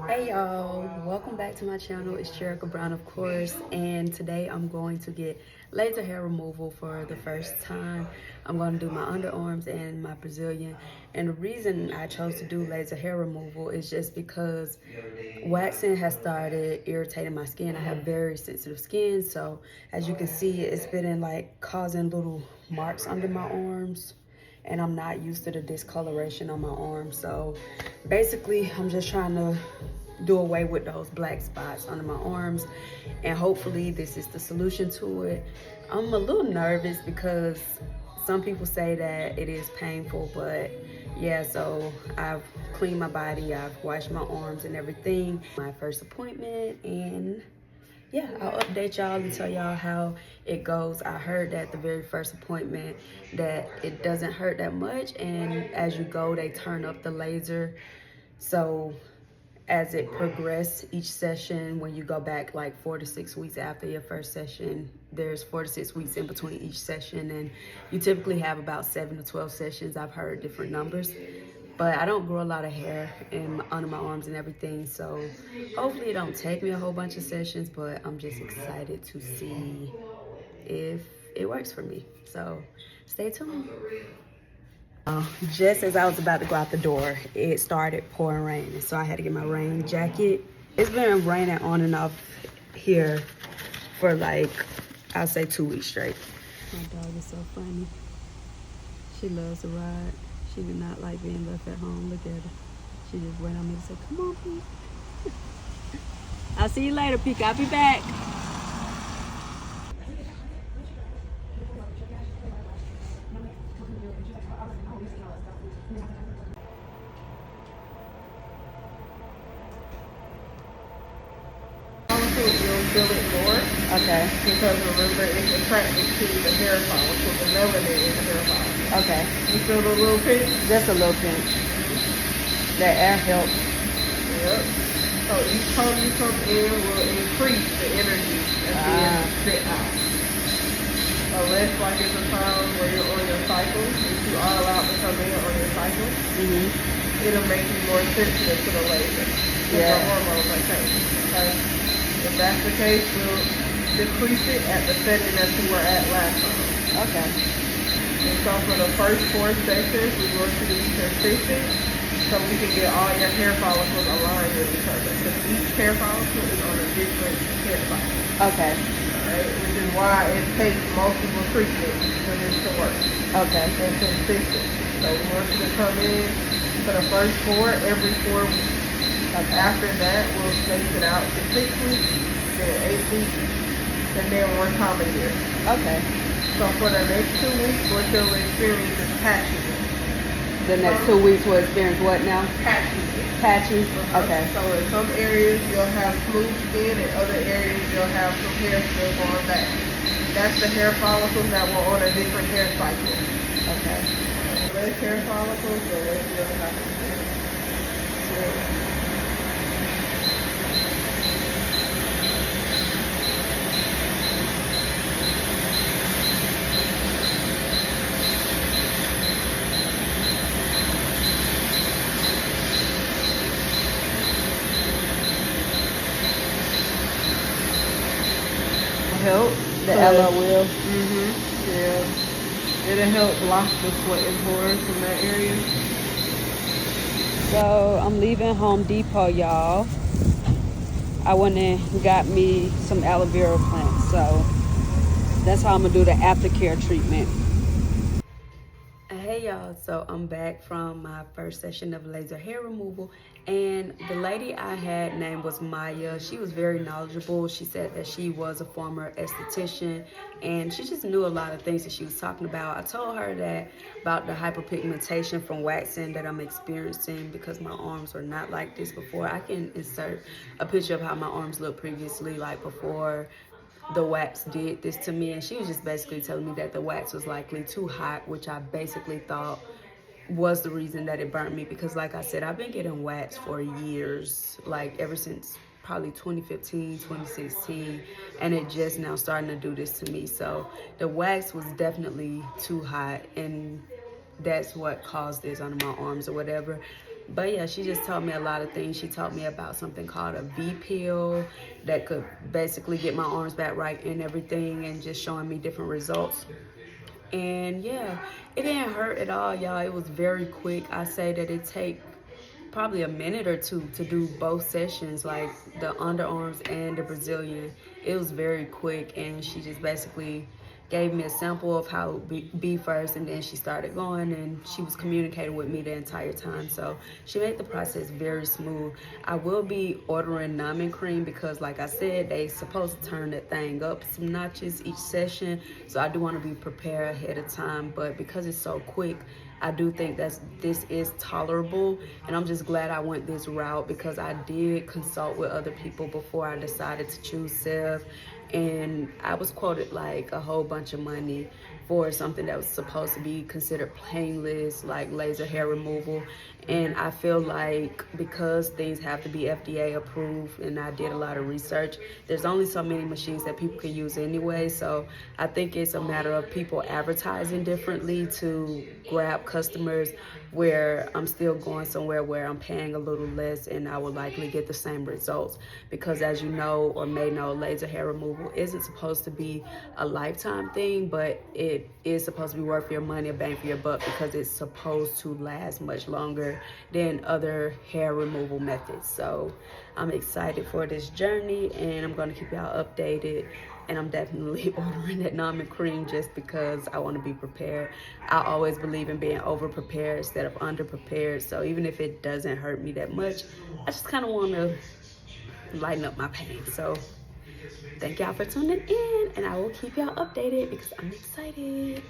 Hey y'all, welcome back to my channel. It's Jerica Brown, of course, and today I'm going to get laser hair removal for the first time. I'm going to do my underarms and my Brazilian, and the reason I chose to do laser hair removal is just because waxing has started irritating my skin. I have very sensitive skin, so as you can see, it's been like causing little marks under my arms, and I'm not used to the discoloration on my arms. So basically I'm just trying to do away with those black spots under my arms, and hopefully this is the solution to it. I'm a little nervous because some people say that it is painful, but yeah, so I've cleaned my body, I've washed my arms and everything. My first appointment, and yeah, I'll update y'all and tell y'all how it goes. I heard that the very first appointment that it doesn't hurt that much, and as you go they turn up the laser. So as it progresses each session, when you go back like 4 to 6 weeks after your first session, there's 4 to 6 weeks in between each session, and you typically have about 7 to 12 sessions. I've heard different numbers, but I don't grow a lot of hair under my arms and everything, so hopefully it don't take me a whole bunch of sessions, but I'm just excited to see if it works for me. So stay tuned. Just as I was about to go out the door, it started pouring rain, so I had to get my rain jacket. It's been raining on and off here for like, I'll say 2 weeks straight. My dog is so funny. She loves to ride. She did not like being left at home. Look at her. She just waited on me to say, come on, Pete. I'll see you later, Pete. I'll be back. You'll feel it more. Okay. Because remember, it's attracted to the hair follicle. The melanin in the hair follicle. Okay. You feel a little pinch? Just a little pinch. That air helps. Yep. So each time you come in will increase the energy that's being spit out. Unless like it's a time where you're on your cycle, if you are allowed to come in on your cycle, it'll make you more sensitive to the laser. Your hormones are changing. Okay? If that's the case, we'll decrease it at the setting that you were at last time. Okay. And so for the first 4 sessions, we want you to be consistent so we can get all your hair follicles aligned with each other. Because each hair follicle is on a different hair cycle. Okay. Alright, which is why it takes multiple treatments for this to work. Okay. And consistent. So we want you to come in for the first 4 every 4 weeks. After that, we'll space it out to 6 weeks, then 8 weeks, and then 1 time a year. Okay. So for the next 2 weeks, what you'll experience is patchiness. The next 2 weeks will experience what now? Patchiness. Patchy? Okay. So in some areas, you'll have smooth skin, in other areas, you'll have some hair still going back. That's the hair follicles that were on a different hair cycle. Okay. Less hair follicles, the less you'll have to do. Help? The aloe wheel? Yeah. It'll help block the sweat and pores from that area. So I'm leaving Home Depot, y'all. I went and got me some aloe vera plants, so that's how I'm gonna do the aftercare treatment. Hey y'all, so I'm back from my first session of laser hair removal, and the lady I had named was Maya. She was very knowledgeable. She said that she was a former esthetician, and she just knew a lot of things that she was talking about. I told her that about the hyperpigmentation from waxing that I'm experiencing because my arms were not like this before. I can insert a picture of how my arms looked previously, like before the wax did this to me, and she was just basically telling me that the wax was likely too hot, which I basically thought was the reason that it burnt me, because like I said, I've been getting wax for years, like ever since probably 2015, 2016, and it just now starting to do this to me. So the wax was definitely too hot, and that's what caused this under my arms or whatever. But yeah, she just taught me a lot of things. She taught me about something called a V-pill that could basically get my arms back right and everything, and just showing me different results. And yeah, it didn't hurt at all, y'all. It was very quick. I say that it take probably a minute or two to do both sessions, like the underarms and the Brazilian. It was very quick, and she just basically gave me a sample of how it would be first, and then she started going, and she was communicating with me the entire time. So she made the process very smooth. I will be ordering numbing cream because, like I said, they supposed to turn that thing up some notches each session. So I do want to be prepared ahead of time, but because it's so quick, I do think that this is tolerable, and I'm just glad I went this route because I did consult with other people before I decided to choose Sev, and I was quoted like a whole bunch of money for something that was supposed to be considered painless, like laser hair removal. And I feel like because things have to be FDA approved, and I did a lot of research, there's only so many machines that people can use anyway. So I think it's a matter of people advertising differently to grab customers, where I'm still going somewhere where I'm paying a little less and I will likely get the same results. Because as you know or may know, laser hair removal isn't supposed to be a lifetime thing, but it is supposed to be worth your money, a bang for your buck, because it's supposed to last much longer than other hair removal methods. So I'm excited for this journey, and I'm going to keep y'all updated. And I'm definitely ordering that numbing cream just because I want to be prepared. I always believe in being over prepared instead of under prepared. So even if it doesn't hurt me that much, I just kind of want to lighten up my pain. So thank y'all for tuning in, and I will keep y'all updated because I'm excited.